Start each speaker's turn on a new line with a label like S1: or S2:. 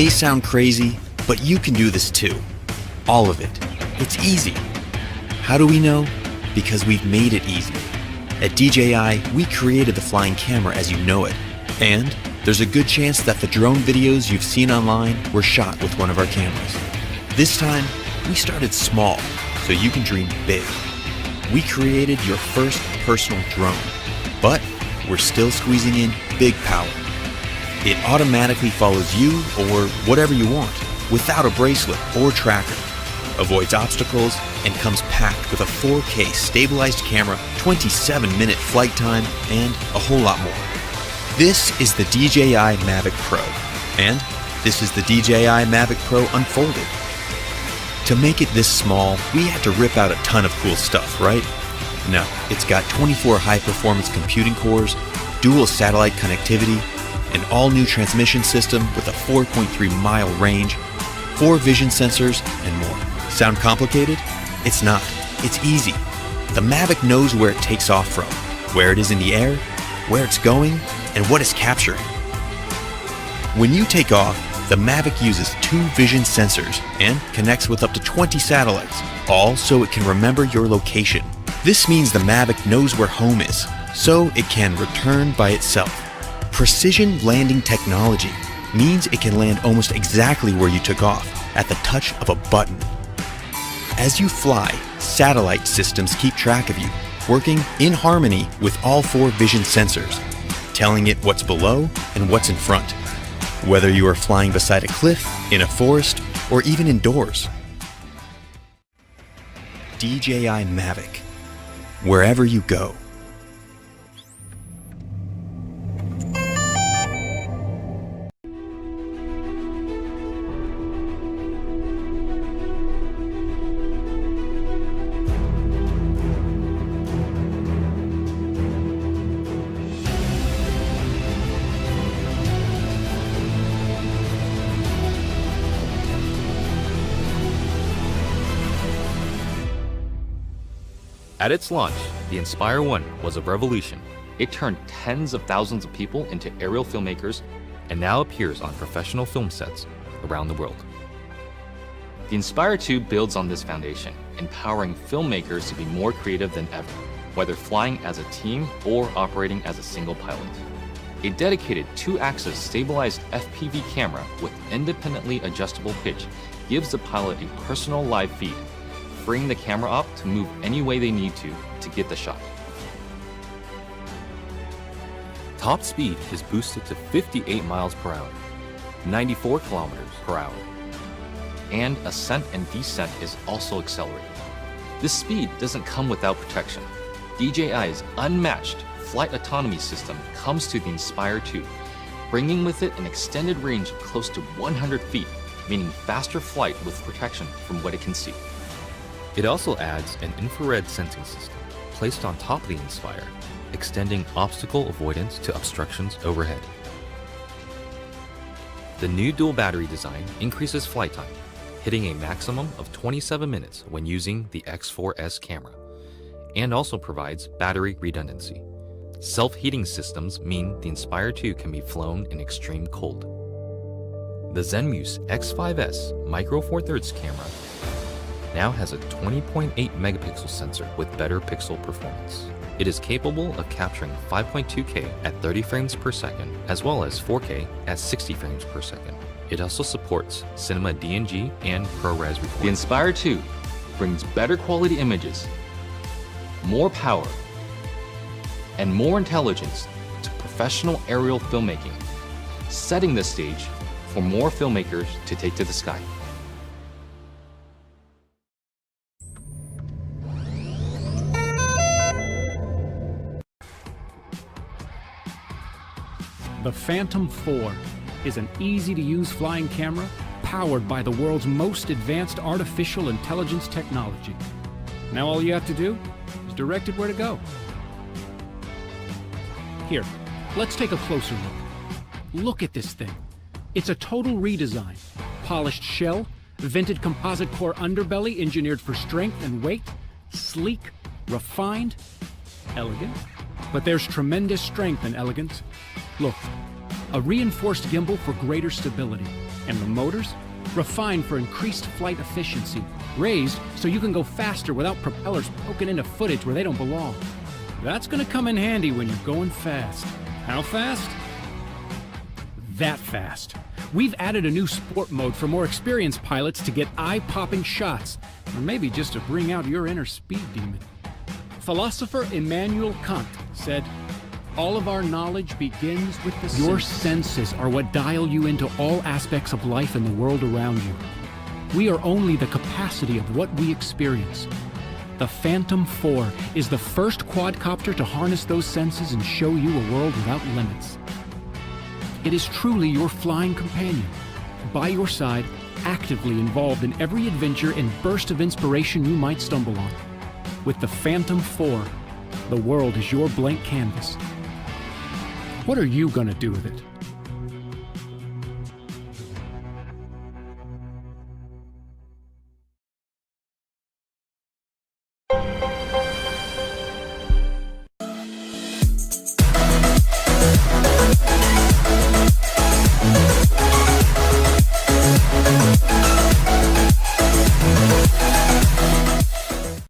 S1: may sound crazy, but you can do this too. All of it. It's easy. How do we know? Because we've made it easy. At DJI, we created the flying camera as you know it. And there's a good chance that the drone videos you've seen online were shot with one of our cameras. This time, we started small, so you can dream big. We created your first personal drone, but we're still squeezing in big power. It automatically follows you or whatever you want, without a bracelet or tracker, avoids obstacles, and comes packed with a 4K stabilized camera, 27-minute flight time, and a whole lot more. This is the DJI Mavic Pro, and this is the DJI Mavic Pro Unfolded. To make it this small, we had to rip out a ton of cool stuff, right? No, it's got 24 high-performance computing cores, dual satellite connectivity, an all-new transmission system with a 4.3-mile range, 4 vision sensors, and more. Sound complicated? It's not. It's easy. The Mavic knows where it takes off from, where it is in the air, where it's going, and what it's capturing. When you take off, the Mavic uses 2 vision sensors and connects with up to 20 satellites, all so it can remember your location. This means the Mavic knows where home is, so it can return by itself. Precision landing technology means it can land almost exactly where you took off, at the touch of a button. As you fly, satellite systems keep track of you, working in harmony with all 4 vision sensors, telling it what's below and what's in front, whether you are flying beside a cliff, in a forest, or even indoors. DJI Mavic. Wherever you go.
S2: At its launch, the Inspire 1 was a revolution. It turned tens of thousands of people into aerial filmmakers and now appears on professional film sets around the world. The Inspire 2 builds on this foundation, empowering filmmakers to be more creative than ever, whether flying as a team or operating as a single pilot. A dedicated 2-axis stabilized FPV camera with independently adjustable pitch gives the pilot a personal live feed, freeing the camera up to move any way they need to get the shot. Top speed is boosted to 58 miles per hour, 94 kilometers per hour, and ascent and descent is also accelerated. This speed doesn't come without protection. DJI's unmatched flight autonomy system comes to the Inspire 2, bringing with it an extended range of close to 100 feet, meaning faster flight with protection from what it can see. It also adds an infrared sensing system placed on top of the Inspire, extending obstacle avoidance to obstructions overhead. The new dual battery design increases flight time, hitting a maximum of 27 minutes when using the X4S camera, and also provides battery redundancy. Self-heating systems mean the Inspire 2 can be flown in extreme cold. The Zenmuse X5S Micro Four Thirds camera now has a 20.8 megapixel sensor with better pixel performance. It is capable of capturing 5.2K at 30 frames per second, as well as 4K at 60 frames per second. It also supports Cinema DNG and ProRes recording. The Inspire 2 brings better quality images, more power, and more intelligence to professional aerial filmmaking, setting the stage for more filmmakers to take to the sky.
S3: The Phantom 4 is an easy-to-use flying camera powered by the world's most advanced artificial intelligence technology. Now all you have to do is direct it where to go. Here, let's take a closer look. Look at this thing. It's a total redesign. Polished shell, vented composite core underbelly engineered for strength and weight, sleek, refined, elegant, But there's tremendous strength and elegance. Look, a reinforced gimbal for greater stability, and the motors? Refined for increased flight efficiency, raised so you can go faster without propellers poking into footage where they don't belong. That's gonna come in handy when you're going fast. How fast? That fast. We've added a new sport mode for more experienced pilots to get eye-popping shots, or maybe just to bring out your inner speed demon. Philosopher Immanuel Kant said, "All of our knowledge begins with the senses." Your senses are what dial you into all aspects of life and the world around you. We are only the capacity of what we experience. The Phantom 4 is the first quadcopter to harness those senses and show you a world without limits. It is truly your flying companion, by your side, actively involved in every adventure and burst of inspiration you might stumble on. With the Phantom 4, the world is your blank canvas. What are you gonna do with it?